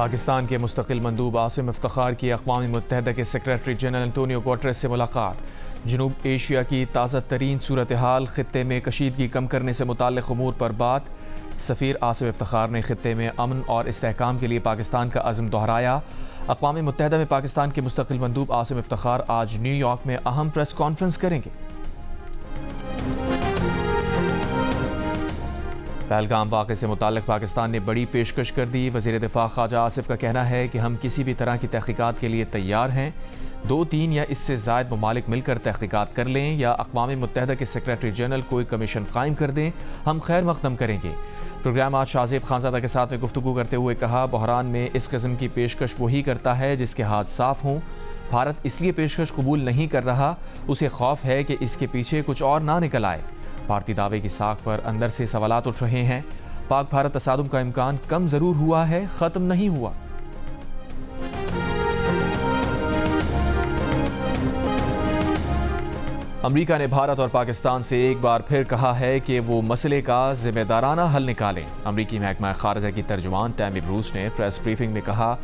पाकिस्तान के मुस्तकिल मंदूब आसिम इफ्तिखार की अक़वाम मुत्तहिदा के सेक्रेटरी जनरल एंटोनियो गुटेरेस से मुलाकात। जनूब एशिया की ताज़ा तरीन सूरत हाल, ख़ित्ते में कशीदगी कम करने से मुताल्लिक़ उमूर पर बात। सफ़ीर आसिम इफ्तिखार ने ख़ित्ते में अमन और इस्तेहकाम के लिए पाकिस्तान का अज़्म दोहराया। अक़वाम मुत्तहिदा में पाकिस्तान के मुस्तकिल मंदूब आसिम इफ्तिखार आज न्यूयॉर्क में अहम प्रेस कॉन्फ्रेंस करेंगे। पहलगाम वाक़े से मुताल्लिक़ पाकिस्तान ने बड़ी पेशकश कर दी। वज़ीर दिफ़ा ख्वाजा आसिफ का कहना है कि हम किसी भी तरह की तहक़ीक़ात के लिए तैयार हैं। 2-3 या इससे ज़ायद ममालिक मिलकर तहक़ीक़ात कर लें या अक़वाम मुत्तहिदा के सेक्रेटरी जनरल कोई कमीशन कायम कर दें, हम खैर मक़दम करेंगे। प्रोग्राम आज शाहज़ेब खानज़ादा के साथ में गुफ्तगू करते हुए कहा, बहरान में इस किस्म की पेशकश वही करता है जिसके हाथ साफ़ हों। भारत इसलिए पेशकश कबूल नहीं कर रहा, उसे खौफ है कि इसके पीछे कुछ और ना निकल आए। भारतीय दावे की साख पर अंदर से सवालात उठ रहे हैं। पाक भारत तसादुम का इम्कान कम ज़रूर हुआ है, ख़त्म नहीं हुआ। अमरीका ने भारत और पाकिस्तान से एक बार फिर कहा है कि वो मसले का जिम्मेदाराना हल निकालें। अमरीकी महकमा खारजा की तर्जुमान टैमी ब्रूस ने प्रेस ब्रीफिंग में कहा,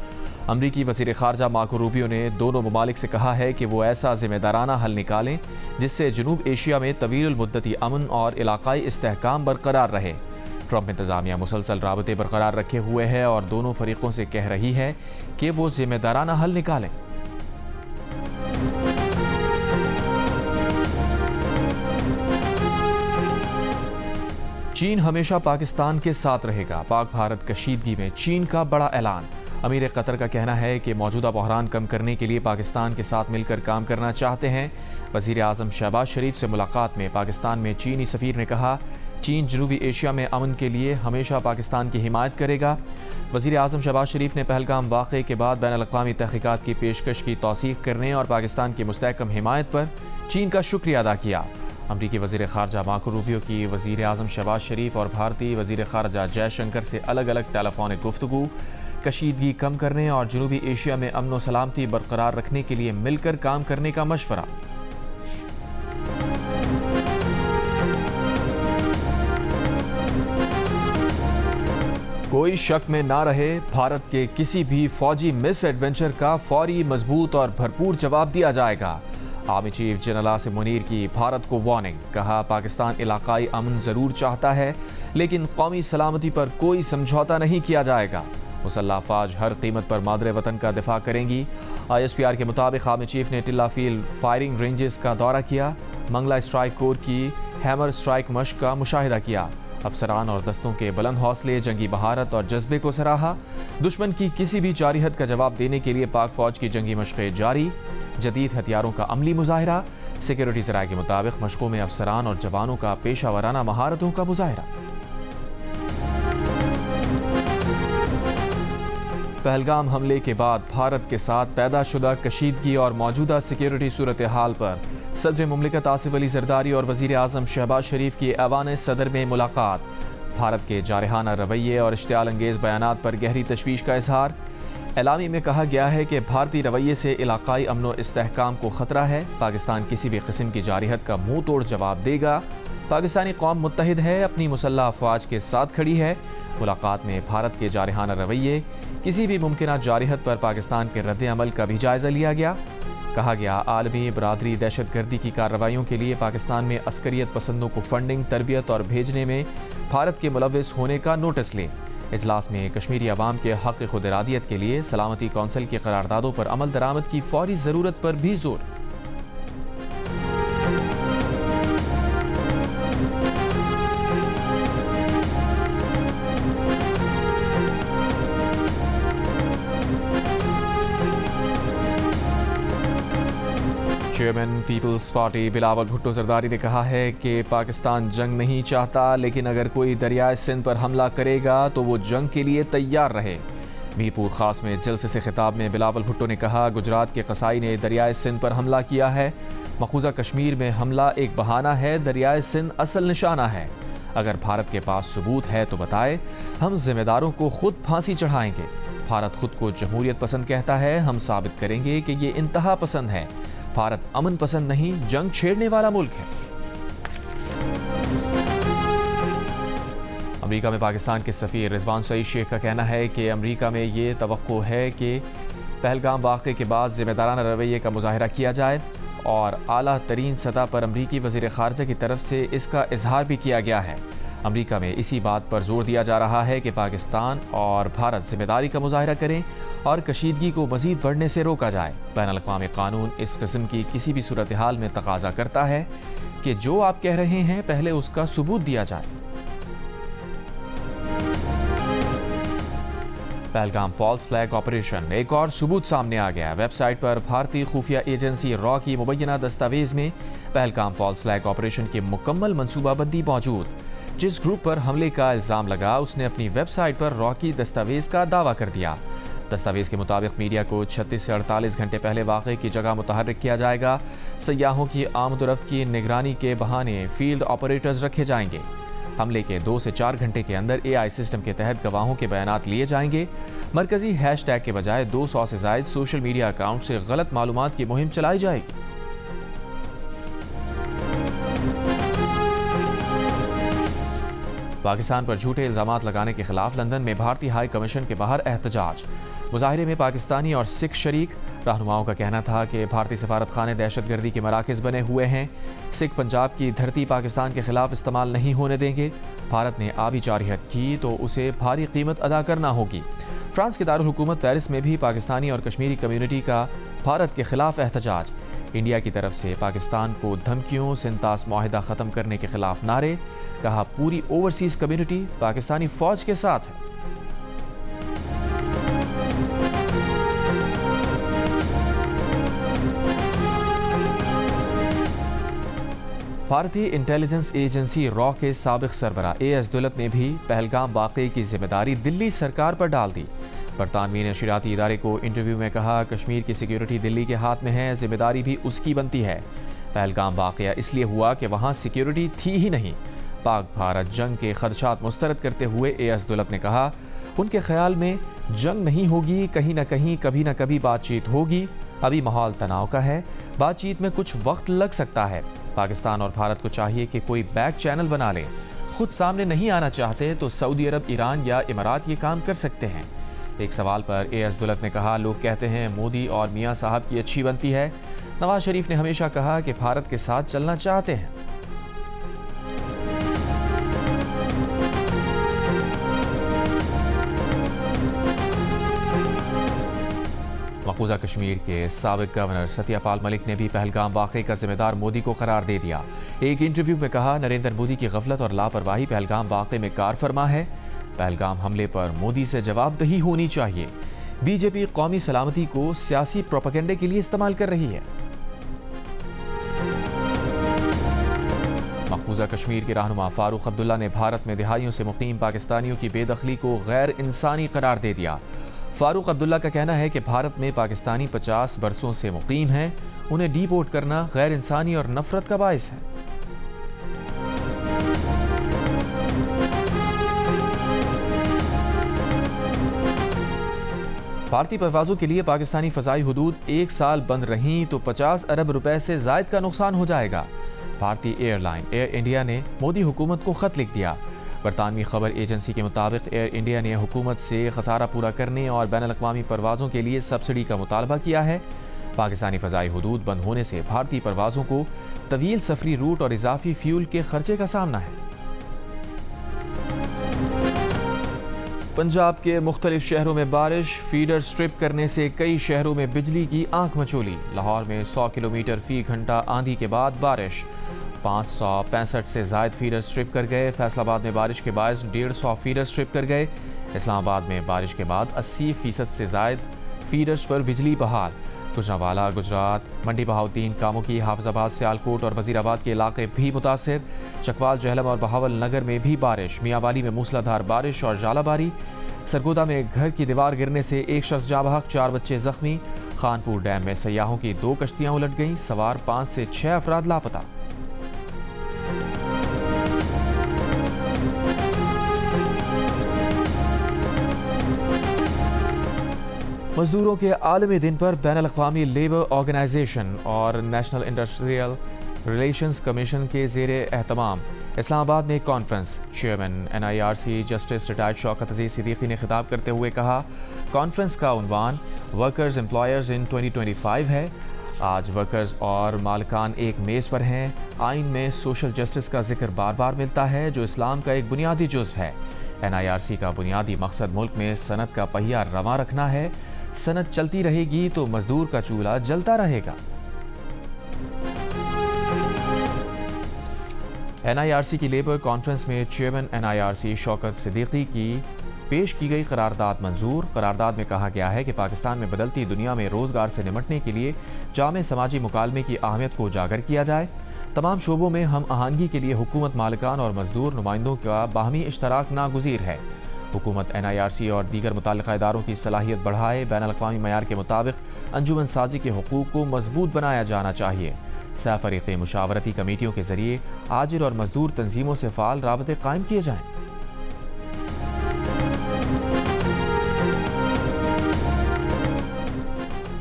अमरीकी वज़ीर ख़ारजा मार्को रूबियो ने दोनों ममालिक से कहा है कि वो ऐसा जिम्मेदाराना हल निकालें जिससे जनूब एशिया में तवील मुद्दती अमन और इलाक़ाई इस्तेहकाम बरकरार रहे। ट्रंप इंतज़ामिया मुसलसल राबते बरकरार रखे हुए है और दोनों फरीक़ों से कह रही है कि वो जिम्मेदाराना हल निकालें। चीन हमेशा पाकिस्तान के साथ रहेगा। पाक भारत कशीदगी में चीन का बड़ा ऐलान। अमीर कतर का कहना है कि मौजूदा बहरान कम करने के लिए पाकिस्तान के साथ मिलकर काम करना चाहते हैं। वज़ीर आज़म शहबाज शरीफ से मुलाकात में पाकिस्तान में चीनी सफ़ीर ने कहा, चीन जनूबी एशिया में अमन के लिए हमेशा पाकिस्तान की हिमायत करेगा। वज़ीर आज़म शहबाज शरीफ ने पहलगाम वाक़े के बाद बैनुल अक़वामी तहक़ीक़ात की पेशकश की तौसीक़ करने और पाकिस्तान की मुस्तहकम हिमायत पर चीन का शुक्रिया अदा किया। अमरीकी वज़ीर ख़ारजा मार्को रूबियो की वज़ीर आज़म शहबाज शरीफ और भारतीय वज़ीर ख़ारजा जयशंकर से अलग अलग टेलीफोनिक गुफ्तगू, कशीदगी कम करने और जनूबी एशिया में अमन व सलामती बरकरार रखने के लिए मिलकर काम करने का मशवरा। कोई शक में ना रहे, भारत के किसी भी फौजी मिस एडवेंचर का फौरी, मजबूत और भरपूर जवाब दिया जाएगा। Army chief general Asim Munir की भारत को वार्निंग। कहा, पाकिस्तान इलाकाई अमन ज़रूर चाहता है लेकिन कौमी सलामती पर कोई समझौता नहीं किया जाएगा। मुसल्लह अफ़वाज हर कीमत पर मादरे वतन का दिफा करेंगी। ISPR के मुताबिक आर्मी चीफ ने टिल्ला फील्ड फायरिंग रेंजेस का दौरा किया। मंगला स्ट्राइक कोर की हैमर स्ट्राइक मश्क का मुशाहिदा किया। अफसरान और दस्तों के बुलंद हौसले, जंगी बहारत और जज्बे को सराहा। दुश्मन की किसी भी जारिहत का जवाब देने के लिए पाक फौज की जंगी मशक़ें जारी। जदीद हथियारों का अमली मुजाहिरा। सिक्योरिटी ज़राए के मुताबिक मशक़ों में अफसरान और जवानों का पेशा वराना महारतों का मुजाहिरा। पहलगाम हमले के बाद भारत के साथ पैदा शुदा कशीदगी और मौजूदा सिक्योरिटी सूरत हाल पर सदर मुमलिकत आसिफ अली ज़रदारी और वज़ीर आज़म शहबाज शरीफ की ऐवान सदर में मुलाकात। भारत के जारहाना रवैये और इश्तियाल अंगेज़ बयानात पर गहरी तशवीश का इजहार। एलामी में कहा गया है कि भारतीय रवैये से इलाकाई अमन व इस्तेहकाम को ख़तरा है। पाकिस्तान किसी भी किस्म की जारिहत का मुँह तोड़ जवाब देगा। पाकिस्तानी कौम मुत्तहिद है, अपनी मुसल्लह अफवाज के साथ खड़ी है। मुलाकात में भारत के जारहाना रवैये, किसी भी मुमकिन जारिहत पर पाकिस्तान के रद्द अमल का भी जायज़ा लिया गया। कहा गया, आलमी बरादरी दहशतगर्दी की कार्रवाइयों के लिए पाकिस्तान में अस्करियत पसंदों को फंडिंग, तरबियत और भेजने में भारत के मुलव्विस होने का नोटिस लें। इजलास में कश्मीरी अवाम के हक़ खुद इरादियत के लिए सलामती कौंसिल की करारदादों पर अमल दरामद की फौरी ज़रूरत पर भी जोर। Chairman people's party Bilawal Bhutto Zardari ने कहा है कि पाकिस्तान जंग नहीं चाहता, लेकिन अगर कोई दरियाए सिंध पर हमला करेगा तो वो जंग के लिए तैयार रहे। मीरपुर खास में जलसे से खिताब में बिलावल भुट्टो ने कहा, गुजरात के कसाई ने दरियाए सिंध पर हमला किया है। मकबूजा कश्मीर में हमला एक बहाना है, दरियाए सिंध असल निशाना है। अगर भारत के पास सबूत है तो बताए, हम जिम्मेदारों को खुद फांसी चढ़ाएंगे। भारत खुद को जमहूरियत पसंद कहता है, हम साबित करेंगे कि ये इंतहा पसंद है। भारत अमन पसंद नहीं, जंग छेड़ने वाला मुल्क है। अमेरिका में पाकिस्तान के सफ़ीर रिजवान सईद शेख का कहना है कि अमेरिका में ये तवक्को है कि पहलगाम वाक़े के बाद ज़िम्मेदाराना रवैये का मुज़ाहरा किया जाए और आला तरीन सतह पर अमरीकी वज़ीर ख़ारजा की तरफ से इसका इजहार भी किया गया है। अमेरिका में इसी बात पर जोर दिया जा रहा है कि पाकिस्तान और भारत ज़िम्मेदारी का मुज़ाहरा करें और कशीदगी को मज़ीद बढ़ने से रोका जाए। बैनुल-अक़वामी क़ानून इस किस्म की किसी भी सूरत हाल में तकाज़ा करता है कि जो आप कह रहे हैं पहले उसका सबूत दिया जाए। पहलगाम फॉल्स फ्लैग ऑपरेशन, एक और सबूत सामने आ गया। वेबसाइट पर भारतीय खुफिया एजेंसी रॉ की मुबैना दस्तावेज में पहलगाम फॉल्स फ्लैग ऑपरेशन की मुकम्मल मनसूबाबंदी मौजूद। जिस ग्रुप पर हमले का इल्ज़ाम लगा उसने अपनी वेबसाइट पर रॉ की दस्तावेज का दावा कर दिया। दस्तावेज के मुताबिक मीडिया को 36 से 48 घंटे पहले वाक़े की जगह मुतहर्रिक किया जाएगा। सयाहों की आमदोरफ्त की निगरानी के बहाने फील्ड ऑपरेटर्स रखे जाएंगे। हमले के 2 से 4 घंटे के अंदर AI सिस्टम के तहत गवाहों के बयानात लिए जाएंगे। मरकजी हैशटैग के बजाय 200 से ज़ायद सोशल मीडिया अकाउंट से गलत मालूमात की मुहिम चलाई जाएगी। पाकिस्तान पर झूठे इल्ज़ामात लगाने के खिलाफ लंदन में भारतीय हाई कमीशन के बाहर एहतजाज। मुजाहिरे में पाकिस्तानी और सिख शरीक। रहनुमाओं का कहना था कि भारतीय सफारत खाने दहशतगर्दी के मराकज़ बने हुए हैं। सिख पंजाब की धरती पाकिस्तान के खिलाफ इस्तेमाल नहीं होने देंगे। भारत ने आबी जारहियत की तो उसे भारी कीमत अदा करना होगी। फ्रांस के दारुल हुकूमत पेरिस में भी पाकिस्तानी और कश्मीरी कम्यूनिटी का भारत के खिलाफ एहतजाज। इंडिया की तरफ से पाकिस्तान को धमकियों, सिंतास मुआहिदा ख़त्म करने के खिलाफ नारे। कहा पूरी ओवरसीज़ कम्यूनिटी पाकिस्तानी फ़ौज के साथ है। भारतीय इंटेलिजेंस एजेंसी रॉ के साबिक सरबराह AS दुलत ने भी पहलगाम वाक़े की जिम्मेदारी दिल्ली सरकार पर डाल दी। बरतानवी नशरियाती इदारे को इंटरव्यू में कहा, कश्मीर की सिक्योरिटी दिल्ली के हाथ में है, जिम्मेदारी भी उसकी बनती है। पहलगाम वाक़या इसलिए हुआ कि वहाँ सिक्योरिटी थी ही नहीं। पाक भारत जंग के खदशात मुस्तरद करते हुए AS दुलत ने कहा, उनके ख्याल में जंग नहीं होगी, कहीं ना कहीं कभी ना कभी बातचीत होगी। अभी माहौल तनाव का है, बातचीत में कुछ वक्त लग सकता है। पाकिस्तान और भारत को चाहिए कि कोई बैक चैनल बना ले। खुद सामने नहीं आना चाहते तो सऊदी अरब, ईरान या इमारात ये काम कर सकते हैं। एक सवाल पर AS दुलत ने कहा, लोग कहते हैं मोदी और मियाँ साहब की अच्छी बनती है। नवाज शरीफ ने हमेशा कहा कि भारत के साथ चलना चाहते हैं। मकबूजा कश्मीर के साबिक गवर्नर सत्यपाल मलिक ने भी पहलगाम वाक़े का जिम्मेदार मोदी को करार दे दिया। एक इंटरव्यू में कहा, नरेंद्र मोदी की गफलत और लापरवाही पहलगाम वाक़े में कार फरमा है। पहलगाम हमले पर मोदी से जवाबदेही होनी चाहिए। बीजेपी कौमी सलामती को सियासी प्रोपेगेंडे के लिए इस्तेमाल कर रही है। मकबूजा कश्मीर के रहनुमा फारूक अब्दुल्ला ने भारत में दिहाइयों से मुकीम पाकिस्तानियों की बेदखली को गैर इंसानी करार दे दिया। फारूक अब्दुल्ला का कहना है कि भारत में पाकिस्तानी 50 बरसों से मुकीम हैं, उन्हें डीपोर्ट करना गैर इंसानी और नफरत का बाइस है। भारतीय परवाजों के लिए पाकिस्तानी फ़ज़ाई हुदूद 1 साल बंद रहीं तो 50 अरब रुपए से ज़ायद का नुकसान हो जाएगा। भारतीय एयरलाइन एयर इंडिया ने मोदी हुकूमत को ख़त लिख दिया। बरतानवी खबर एजेंसी के मुताबिक एयर इंडिया ने हुकूमत से खसारा पूरा करने और बैनुल-अक़वामी परवाज़ों के लिए सब्सिडी का मुतालबा किया है। पाकिस्तानी फ़ज़ाई हुदूद बंद होने से भारतीय परवाज़ों को तवील सफरी रूट और इजाफी फ्यूल के खर्चे का सामना है। पंजाब के मुख्तलिफ शहरों में बारिश, फीडर स्ट्रिप करने से कई शहरों में बिजली की आंख मचोली। लाहौर में 100 किलोमीटर फी घंटा आंधी के बाद बारिश, 565 से ज़ायद फीडर स्ट्रिप कर गए। फैसलाबाद में बारिश के बायस 150 फीडर स्ट्रिप कर गए। इस्लामाबाद में बारिश के बाद 80% से ज़ायद फीडर्स पर बिजली बहाल। गुजरांवाला, गुजरात, मंडी बहाउद्दीन, कामुकी, हाफिजाबाद, सियालकोट और वजीराबाद के इलाके भी मुतासिर। चकवाल, जहलम और बहावल नगर में भी बारिश। मियांवाली में मूसलाधार बारिश और जालाबारी। सरगोदा में घर की दीवार गिरने से एक शख्स जाँ बहक, 4 बच्चे जख्मी। खानपुर डैम में सयाहों की 2 कश्तियाँ उलट गईं, सवार 5 से 6 अफराद लापता। मजदूरों के आलमी दिन पर बैनुल-अक़वामी लेबर ऑर्गेनाइजेशन और नेशनल इंडस्ट्रियल रिलेशंस कमीशन के ज़ेरे एहतमाम इस्लामाबाद में एक conference. Chairman NIRC justice retired Shaukat Aziz Siddiqui ने खिताब करते हुए कहा, कॉन्फ्रेंस का उन्वान वर्कर्स एम्प्लॉयर्स इन 2025 है। आज वर्कर्स और मालिकान एक मेज़ पर हैं। आइन में सोशल जस्टिस का जिक्र बार बार मिलता है, जो इस्लाम का एक बुनियादी जुज़्व है। NIRC का बुनियादी मकसद मुल्क में सनत का पहिया रवां रखना है। सनत चलती रहेगी तो मजदूर का चूल्हा जलता रहेगा। NIRC की लेबर कॉन्फ्रेंस में चेयरमैन NIRC शौकत सिद्दीकी की पेश की गई करारदाद मंजूर। करारदाद में कहा गया है कि पाकिस्तान में बदलती दुनिया में रोज़गार से निमटने के लिए जामे समाजी मुकालमे की अहमियत को उजागर किया जाए। तमाम शोबों में हम आहंगी के लिए हुकूमत, मालिकान और मजदूर नुमाइंदों का बाहमी इश्तराक नागुज़ीर है। हुकूमत NIRC और दीगर मुतल्लिक़ा इदारों की सलाहियत बढ़ाए। बैनुल-अक़वामी मयार के मुताबिक अंजुमन साजी के हुकूक को मजबूत बनाया जाना चाहिए। सह-फ़रीक़ी मुशावरती कमेटियों के ज़रिए आजिर और मजदूर तंजीमों से फ़ाल राबते कायम किए जाएँ।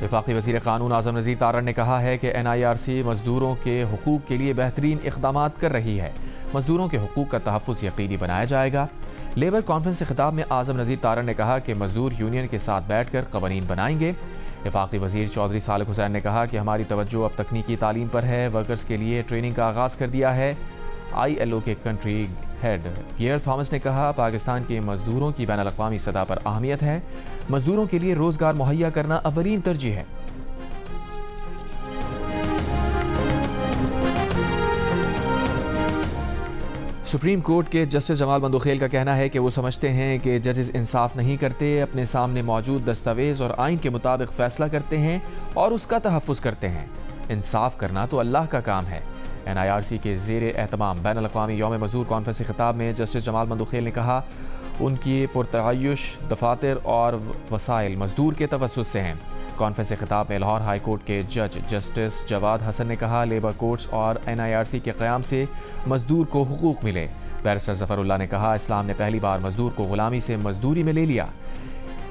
वफाकी वज़ीर क़ानून आज़म नज़ीर तारण ने कहा है कि NIRC मजदूरों के हुकूक के लिए बेहतरीन इक़दामात कर रही है। मजदूरों के हुकूक का तहफ़्फ़ुज़ यकीनी बनाया जाएगा। लेबर कॉन्फ्रेंस से खिताब में आज़म नज़ीर तारण ने कहा कि मजदूर यूनियन के साथ बैठ कर क़वानीन बनाएंगे। वफाकी वज़ीर चौधरी सालिक हुसैन ने कहा कि हमारी तवज्जो अब तकनीकी तालीम पर है। वर्कर्स के लिए ट्रेनिंग का आगाज़ कर दिया है। ILO के कंट्री हेड पियर थॉमस ने कहा, पाकिस्तान के मजदूरों की बैनुल-अक़वामी सतह पर अहमियत है। मजदूरों के लिए रोज़गार मुहैया करना अवलीन तरजीह है। सुप्रीम कोर्ट के जस्टिस जमाल बंदोखेल का कहना है कि वो समझते हैं कि जजेस इंसाफ नहीं करते, अपने सामने मौजूद दस्तावेज और आइन के मुताबिक फ़ैसला करते हैं और उसका तहफ़्फ़ुज़ करते हैं। इंसाफ करना तो अल्लाह का काम है। NIRC के ज़ेर एहतमाम बैनुल-अक़वामी यौम मज़दूर कॉन्फ्रेंस के खिताब में जस्टिस जमाल बंदोखेल ने कहा, उनकी पुरतआयुश दफातर और वसाइल मजदूर के तवस्सुस से हैं। कॉन्फ्रेंस के खिताब में लाहौर हाई कोर्ट के जज जस्टिस जवाद हसन ने कहा, लेबर कोर्ट्स और NIRC के क़याम से मजदूर को हुकूक मिले। बैरिस्टर ज़फ़रुल्लाह ने कहा, इस्लाम ने पहली बार मजदूर को ग़ुलामी से मजदूरी में ले लिया।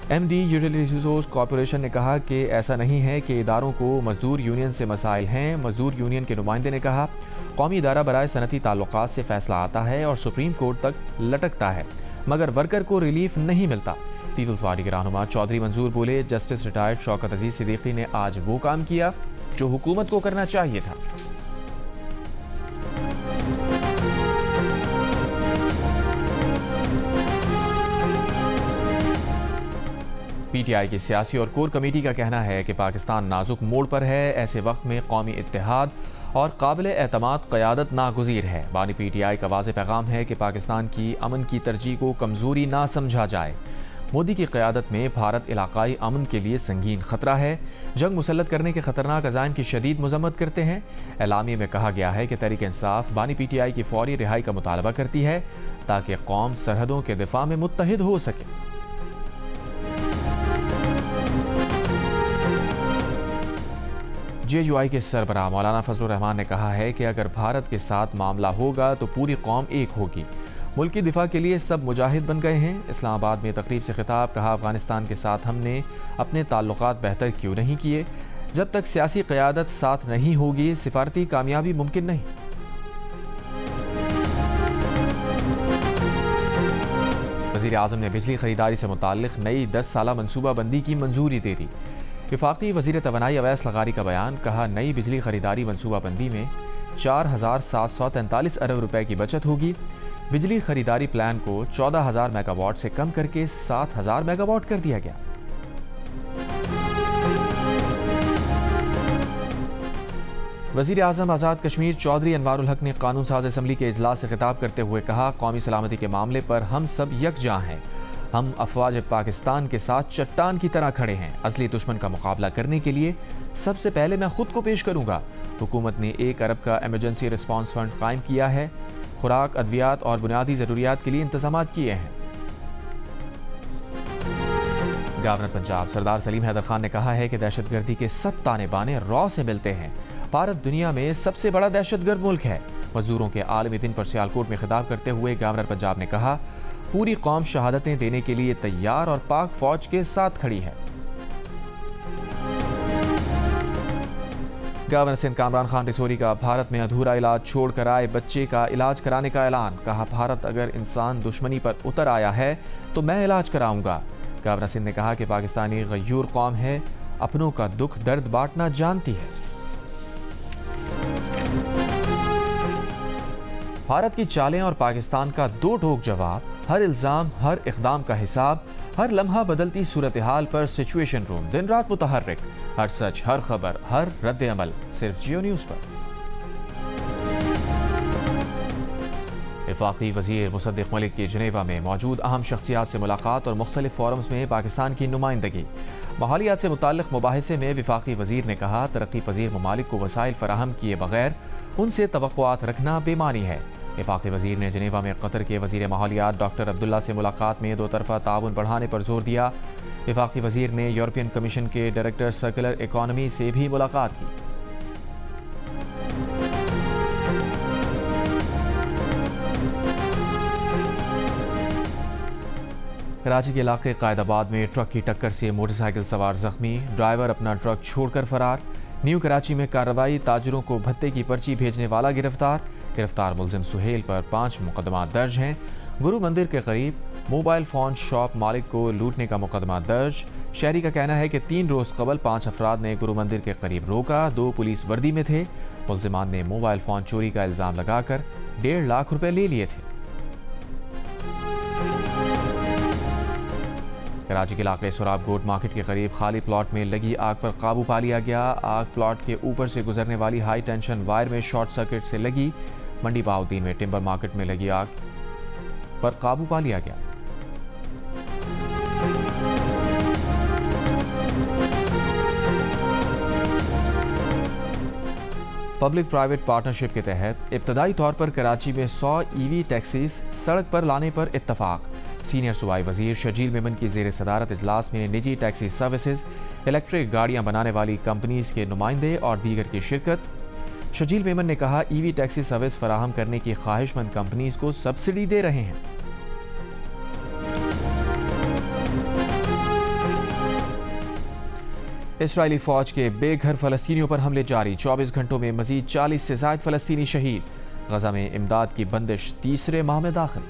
MD यूटिलिटी रिसोर्स कॉरपोरेशन ने कहा कि ऐसा नहीं है कि इदारों को मजदूर यूनियन से मसाइल हैं। मजदूर यूनियन के नुमाइंदे ने कहा, कौमी इदारा बराए सनती ताल्लुकात से फ़ैसला आता है और सुप्रीम कोर्ट तक लटकता है, मगर वर्कर को रिलीफ नहीं मिलता। पीपल्स पार्टी के रहनुमा चौधरी मंजूर बोले, जस्टिस रिटायर्ड शौकत अजीज सिद्दीकी ने आज वो काम किया जो हुकूमत को करना चाहिए था। PTI की सियासी और कोर कमेटी का कहना है कि पाकिस्तान नाजुक मोड़ पर है। ऐसे वक्त में कौमी इत्तेहाद और काबिल एतमाद क़यादत नागुज़ीर है। बानी PTI का वाज़ेह पैगाम है कि पाकिस्तान की अमन की तरजीह को कमज़ोरी ना समझा जाए। मोदी की क़यादत में भारत इलाक़ाई अमन के लिए संगीन ख़तरा है। जंग मुसल्लत करने के ख़तरनाक अज़ाइम की शदीद मज़म्मत करते हैं। एलामिये में कहा गया है कि तहरीक इंसाफ बानी PTI की फ़ौरी रिहाई का मुतालबा करती है ताकि कौम सरहदों के दिफा में मुत्तहिद हो सके। JUI के सरबराह मौलाना फजलुर रहमान ने कहा है कि अगर भारत के साथ मामला होगा तो पूरी कौम एक होगी। मुल्क की दिफा के लिए सब मुजाहिद बन गए हैं। इस्लामाबाद में तकरीब से खिताब, कहा, अफगानिस्तान के साथ हमने अपने ताल्लुकात बेहतर क्यों नहीं किए। जब तक सियासी क़यादत साथ नहीं होगी, सिफारती कामयाबी मुमकिन नहीं। वज़ीर आज़म ने बिजली खरीदारी से मुताल्लिक़ नई 10 साला मनसूबा बंदी की मंजूरी दे दी। वफाकी वज़ीर तवानाई अवैस लगारी का बयान, कहा, नई बिजली खरीदारी मनसूबा बंदी में 4743 अरब रुपए की बचत होगी। बिजली खरीदारी प्लान को 14,000 मेगावाट से कम करके 7,000 मेगावाट कर दिया गया। वज़ीर आज़म आज़ाद कश्मीर चौधरी अनवारुल हक ने कानून साज असम्बली के इजलास से खिताब करते हुए कहा, कौमी सलामती के मामले पर हम सब यकजां हैं। हम अफवाज पाकिस्तान के साथ चट्टान की तरह खड़े हैं। असली दुश्मन का मुकाबला करने के लिए सबसे पहले मैं खुद को पेश करूंगा। हुकूमत ने 1 अरब का एमरजेंसी रिस्पांस फंड कायम किया है। खुराक, अद्वियात और बुनियादी ज़रूरियात के लिए इंतजाम किए हैं। गवर्नर पंजाब सरदार सलीम हैदर खान ने कहा है कि दहशतगर्दी के सब ताने बाने रॉ से मिलते हैं। भारत दुनिया में सबसे बड़ा दहशतगर्द मुल्क है। मजदूरों के आलमी दिन पर सियालकोट में खिताब करते हुए गवर्नर पंजाब ने कहा, पूरी कौम शहादतें देने के लिए तैयार और पाक फौज के साथ खड़ी है। गवर्नर सिंध कामरान खान रिसोरी का भारत में अधूरा इलाज छोड़कर आए बच्चे का इलाज कराने का ऐलान। कहा, भारत अगर इंसान दुश्मनी पर उतर आया है तो मैं इलाज कराऊंगा। गवर्नर सिंध ने कहा कि पाकिस्तानी गयूर कौम है, अपनों का दुख दर्द बांटना जानती है। भारत की चालें और पाकिस्तान का दो टोक जवाब, हर इल्जाम हर इक़दाम का हिसाब, हर लम्हा बदलती सूरत हाल पर सिचुएशन रूम दिन रात मुतहर्रिक, हर सच हर खबर हर रद्द अमल सिर्फ जियो न्यूज़ पर। वफाकी वज़ीर मुसद्दिक़ मलिक की जनेवा में मौजूद अहम शख्सियात से मुलाकात और मुख्तलिफ फोरम्स में पाकिस्तान की नुमाइंदगी। माहौलियात से मुताल्लिक़ मुबाहिसे में वफाकी वज़ीर ने कहा, तरक्की पज़ीर ममालिक को वसाइल फराहम किए बगैर उनसे तवक्कुआत रखना बेमानी है। वफाकी वज़ीर ने जनेवा में कतर के वज़ीर माहौलियात डॉक्टर अब्दुल्ला से मुलाकात में दो तरफ़ा ताउन बढ़ाने पर जोर दिया। वफाकी वज़ीर ने यूरोपियन कमीशन के डायरेक्टर सर्कुलर इकॉनमी से भी मुलाकात की। कराची के इलाके कायदाबाद में ट्रक की टक्कर से मोटरसाइकिल सवार जख्मी, ड्राइवर अपना ट्रक छोड़कर फरार। न्यू कराची में कार्रवाई, ताजरों को भत्ते की पर्ची भेजने वाला गिरफ्तार मुलजिम सुहेल पर 5 मुकदमा दर्ज हैं। गुरु मंदिर के करीब मोबाइल फ़ोन शॉप मालिक को लूटने का मुकदमा दर्ज। शहरी का कहना है कि 3 रोज़ कबल 5 अफराद ने गुरु मंदिर के करीब रोका, 2 पुलिस वर्दी में थे। मुलजिमान ने मोबाइल फ़ोन चोरी का इल्ज़ाम लगाकर 1.5 लाख रुपए ले लिए थे। कराची के इलाके सुराब गोट मार्केट के करीब खाली प्लॉट में लगी आग पर काबू पा लिया गया। आग प्लॉट के ऊपर से गुजरने वाली हाई टेंशन वायर में शॉर्ट सर्किट से लगी। मंडी बाउद्दीन में टिम्बर मार्केट में लगी आग पर काबू पा लिया गया। पब्लिक प्राइवेट पार्टनरशिप के तहत इब्तदाई तौर पर कराची में 100 EV टैक्सीज सड़क पर लाने पर इत्तफाक। सीनियर सूबाई वजीर शजील मेमन की ज़ेर सदारत इजलास में निजी टैक्सी सर्विसेज, इलेक्ट्रिक गाड़ियां बनाने वाली कंपनीज के नुमाइंदे और दीगर की शिरकत। शजील मेमन ने कहा, EV टैक्सी सर्विस फराहम करने की ख्वाहिशमंद कंपनीज को सब्सिडी दे रहे हैं। इसराइली फौज के बेघर फलस्तीनियों पर हमले जारी, 24 घंटों में मजीद 40 से ज़ायद फलस्तीनी शहीद। गजा में इमदाद की बंदिश तीसरे माह में दाखिल।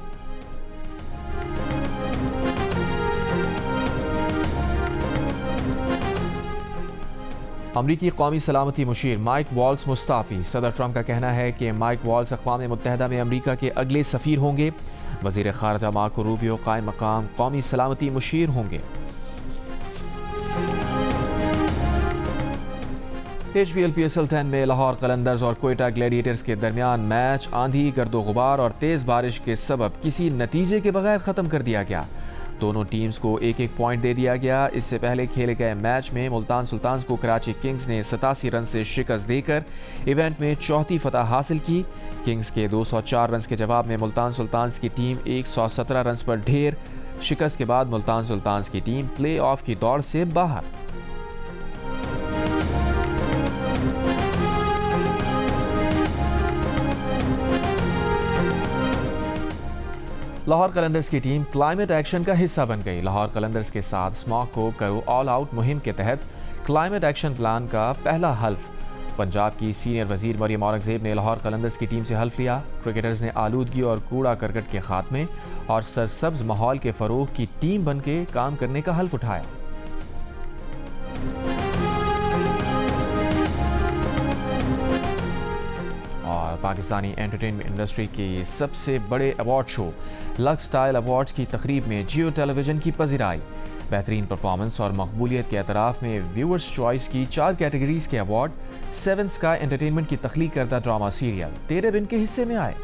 अमरीकी कौमी सलामती मुशीर माइक वॉल्स मुस्ताफ़ी। सदर ट्रंप का कहना है कि माइक वॉल्स अक़वाम मुत्तहिदा में अमरीका के अगले सफ़ीर होंगे। वज़ीर ख़ारजा मार्को रूबियो कायम मकाम कौमी सलामती मुशीर होंगे। HBL PSL 10 में लाहौर कलंदर्स और कोयटा ग्लैडिएटर्स के दरमियान मैच आंधी, गर्दो गुबार और तेज़ बारिश के सबब किसी नतीजे के बगैर ख़त्म कर दिया गया। दोनों टीम्स को 1-1 पॉइंट दे दिया गया। इससे पहले खेले गए मैच में मुल्तान सुल्तान्स को कराची किंग्स ने 87 रन से शिकस्त देकर इवेंट में चौथी फतह हासिल की। किंग्स के 204 रन के जवाब में मुल्तान सुल्तान्स की टीम 117 रन पर ढेर। शिकस्त के बाद मुल्तान सुल्तान्स की टीम प्ले ऑफ की दौड़ से बाहर। लाहौर कलंदर्स की टीम क्लाइमेट एक्शन का हिस्सा बन गई। लाहौर कलंदर्स के साथ स्मॉग को करो ऑल आउट मुहिम के तहत क्लाइमेट एक्शन प्लान का पहला हल्फ पंजाब की सीनियर वजीर मरियम औरंगजेब ने लाहौर कलंदर्स की टीम से हल्फ लिया। क्रिकेटर्स ने आलूदगी और कूड़ा करकट के खात्मे और सरसब्ज माहौल के फरोग की टीम बन के काम करने का हल्फ उठाया। और पाकिस्तानी एंटरटेनमेंट इंडस्ट्री के सबसे बड़े award show lux style awards की तकरीब में जियो टेलीविजन की पज़िराई। बेहतरीन परफॉर्मेंस और मकबूलियत के एतराफ़ में व्यूअर्स चॉइस की 4 कैटेगरीज के अवार्ड 7 स्काई एंटरटेनमेंट की तख्लीक करदा ड्रामा सीरियल तेरे बिन के हिस्से में आए।